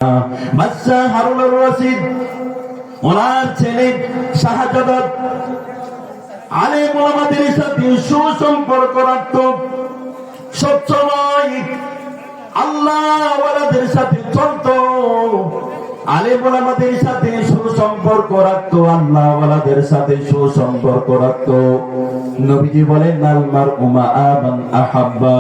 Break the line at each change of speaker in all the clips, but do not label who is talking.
বাদশা হারুনুর রশিদ ওনার ছেলে শাহজাদা আলেম ওলামাদের সাথে সুসম্পর্ক রাখত, সবসময় আল্লাহ ওয়ালাদের সাথে চলতো, আলেম ওলামাদের সাথে সুসম্পর্ক রাখতো, আল্লাহ ওয়ালাদের সাথে সুসম্পর্ক রাখতো। নবীজি বলেন আল মারউ মাআ মান আহাব্বা,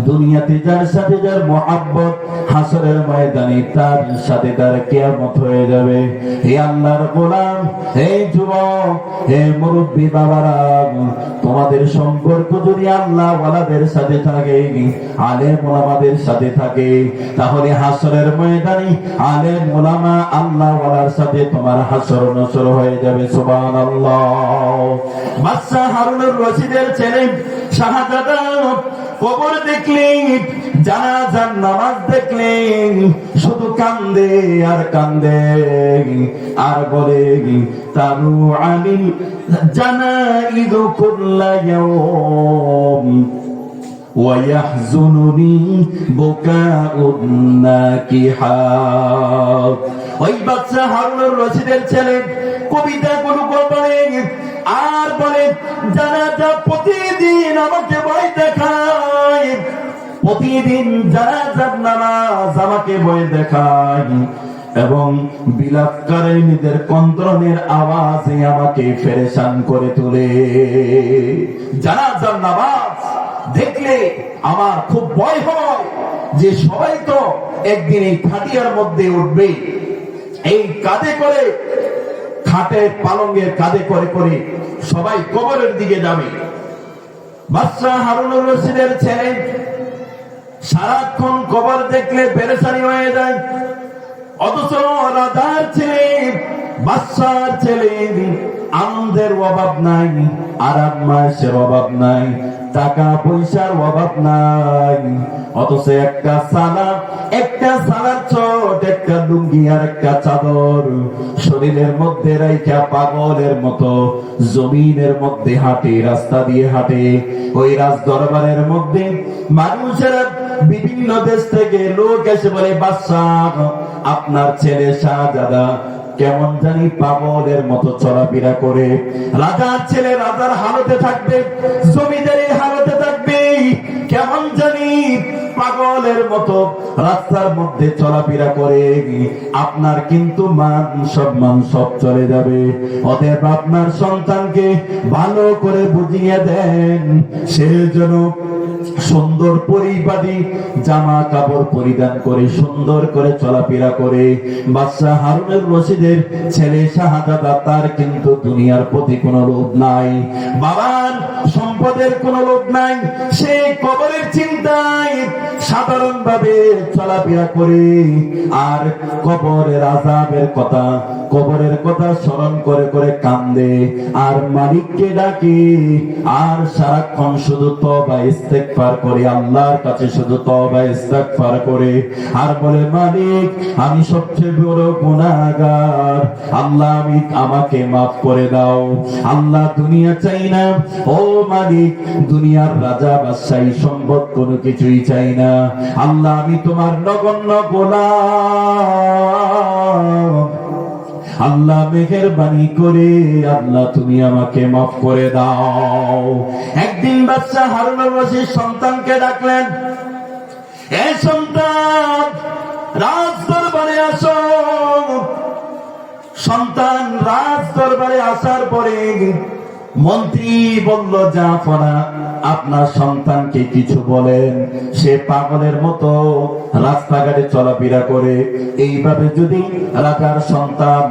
দুনিয়াতে যার সাথে যার মুহাব্বত হাসরের ময়দানে তার সাথে তার কিয়ামত হয়ে যাবে। হে আল্লাহর গোলাম, হে যুবক, হে মুরব্বি বাবারা, তোমাদের সম্পর্ক যদি আল্লাহ ওয়ালাদের সাথে থাকে, আলেম ওলামাদের সাথে থাকে, তাহলে হাসরের ময়দানে আলেম ওলামা আল্লাহ ওয়ালার সাথে তোমার হাসর নসর হয়ে যাবে। সুবহানাল্লাহ। বাদশা হারুনুর রশিদের ছেলে শাহজাদা কবর দেখলে, জানাজার নামাজ দেখলে শুধু কান্দে আর কান্দে আর বলে তারু আনিল জানাইযু কুল্লা ইয়াওম ওয়ায়াহজুনুনি বুকাউন নাকিহাত। ওই বাদশা হারুনুর রশিদের ছেলে কবিতাগুলো বলে আর বলে জানাজা প্রতিদিন আমাকে ভয় দেখায়, প্রতিদিন জানাজার নামাজ আমাকে ভয় দেখায়, এবং বিলাপকারীদের কন্ত্রণের আওয়াজে আমাকে পেরেশান করে তোলে। জানাজার নামাজ দেখলে আমার খুব ভয় হয় যে সবাই তো একদিন এই খাটিয়ার মধ্যে উঠবে, এই কাঁধে করে, খাটের পালঙ্গের কাঁধে করে করে সবাই কবরের দিকে যাবে। বাদশা হারুনুর রশিদের ছেলে সারাক্ষণ কবর দেখলে পেরেশানি হয়ে যায়, অথচ রাজার ছেলে বাদশার ছেলে আনন্দের অভাব নাই, আরাম মাসের অভাব নাই, টাকা পয়সার অভাব নাই, অথচ একটা সালার চট, একটা লুঙ্গি আর একটা চাদর শরীরের মধ্যে রাইখা পাগলের মতো জমিনের মধ্যে হাঁটে, রাস্তা দিয়ে হাঁটে। ওই রাজ দরবারের মধ্যে মানুষেরা বিভিন্ন দেশ থেকে লোক এসে বলে, বাদশাহ আপনার ছেলে শাহজাদা কেমন জানি পাগলের মতো চলাফেরা করে, রাজার ছেলে রাজার হালতে থাকবে, জমিদারের হালতে থাকবে, কেমন জানি পাগলের মতো রাস্তার মধ্যে চলাফেরা করে, আপনার কিন্তু মান সম্মান সব চলে যাবে। অতএব আপনার সন্তানকে ভালো করে বুঝিয়ে দেন, সে যেন সুন্দর পরিপাটি জামা কাপড় পরিধান করে সুন্দর করে চলাফেরা করে। বাদশা হারুনুর রশিদের ছেলে শাহজাদা, তার কিন্তু দুনিয়ার প্রতি কোনো লোভ নাই, বাবার সম্পদের কোনো লোভ নাই, সে কবরের চিন্তায় সাধারণ ভাবে চলাফেরা করে, আর কবরের আযাবের কথা, কবরের কথা স্মরণ করে করে কান্দে, আর মালিককে ডাকে, আর সারাক্ষণ শুধু তওবা ইস্তেগফার করে, আল্লাহর কাছে শুধু তওবা ইস্তেগফার করে, আর বলে মালিক আমি সবচেয়ে বড় গুনাহগার, আল্লাহ আমাকে মাফ করে দাও, আল্লাহ দুনিয়া চাই না, ও মালিক দুনিয়ার রাজা বাদশাহী সম্পদ কোনো কিছুই চাই না, আল্লাহ আমি তোমার নগণ্য গোলাম, আল্লাহ মেহেরবানি করে আল্লাহ তুমি আমাকে মাফ করে দাও। একদিন বাদশা হারুনুর রশিদ সন্তানকে ডাকলেন, এ সন্তান রাজ দরবারে আসো। সন্তান রাজ দরবারে আসার পরে মন্ত্রী বলল, জাফনা আপনার সন্তানকে কিছু বলেন, সে পাগলের মতো রাস্তাঘাটে চলাফেরা করে, এইভাবে যদি রাজার সন্তান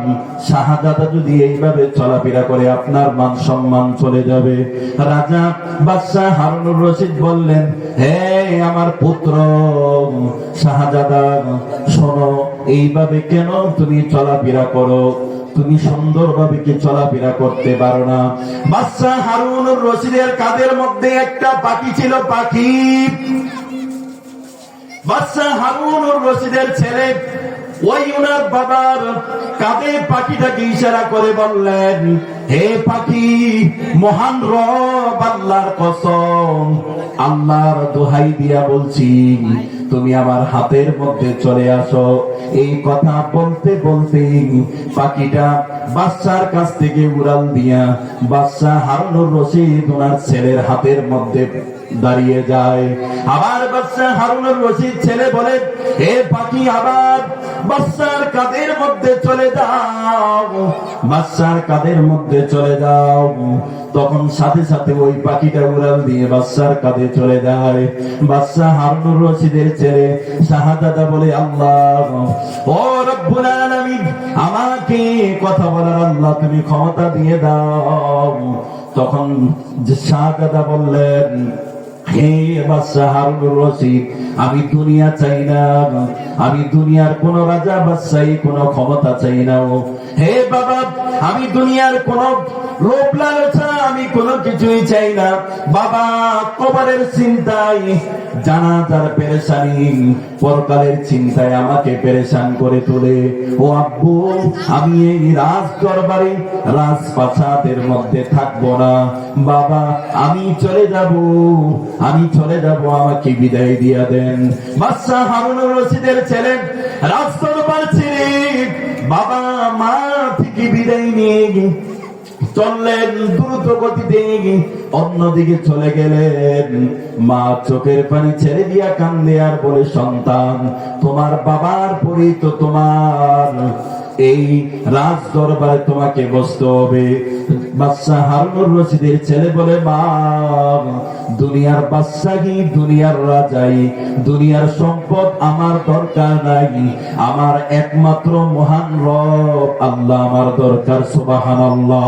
শাহজাদা যদি এইভাবে চলাফেরা করে আপনার মান সম্মান চলে যাবে। রাজা বাদশা হারুনুর রশিদ বললেন, হে আমার পুত্র শাহজাদা, শোনো, এইভাবে কেন তুমি চলাফেরা করো, তুমি সুন্দরভাবে কি চলাফেরা করতে পারো না? বাদশা হারুনুর রশিদের কাঁধের মধ্যে একটা পাখি ছিল, পাখি। বাদশা হারুনুর রশিদের ছেলে ওই ওনার বাবার কাঁধে পাখিটাকে ইশারা করে বললেন, হে পাখি, মহান রব আল্লাহর কসম, আল্লাহর দোহাই দিয়া বলছি, তুমি আমার হাতের মধ্যে চলে আসো। এই কথা বলতে বলতে পাখিটা বাদশার কাছ থেকে উড়াল দিয়া বাদশা হারুনুর রশিদ ওনার ছেলের হাতের মধ্যে দাঁড়িয়ে যায়। আবার বাদশা হারুনুর রশিদ ছেলে বলে, হে পাখি, আবার বাদশার কাঁধের মধ্যে চলে যাও, বাদশার কাঁধের মধ্যে চলে যাও। তখন সাথে সাথে ওই পাখিটা উড়াল দিয়ে বাদশার কাঁধে চলে যায়। বাদশা হারুনুর রশিদের ছেলে শাহজাদা বলে, আল্লাহ, ও রব্বুল আলামিন, আমাকে কথা বলার আল্লাহ তুমি ক্ষমতা দিয়ে দাও। তখন শাহজাদা বললেন, হে বাদশা হারুনুর রশিদ, আমি দুনিয়া চাই না, আমি দুনিয়ার কোন রাজা বাদশাহী কোন ক্ষমতা চাই না। হে বাবা, আমি দুনিয়ার কোন লোভ লালসা আমি কোনো কিছুই চাই না। বাবা কবরের চিন্তায়, জানাজার পেরেশানি, পরকালের চিন্তায় আমাকে পেরেশান করে তোলে। ও আব্বু, আমি এই রাজ দরবারে রাজপ্রাসাদের মধ্যে থাকবো না। বাবা, আমি চলে যাব, আমি চলে যাব, আমাকে বিদায় দিয়ে দেন। বাদশা হারুনুর রশিদের ছেলে রাজ দরবার ছেড়ে বাবা মা থেকে বিদায় নিয়ে চললেন দ্রুত গতিতে, অন্যদিকে চলে গেলেন। মা চোখের পানি ছেড়ে দিয়া কান্দে আর বলে, সন্তান, তোমার বাবার পরই তো তোমার এই রাজ দরবারে তোমাকে বসতে হবে। বাদশা হারুনুর রশিদের ছেলে বলে, মা, দুনিয়ার বাদশাহী, দুনিয়ার রাজাই, দুনিয়ার সম্পদ আমার দরকার নাই, আমার একমাত্র মহান রব আল্লাহ আমার দরকার। সুবহানাল্লাহ।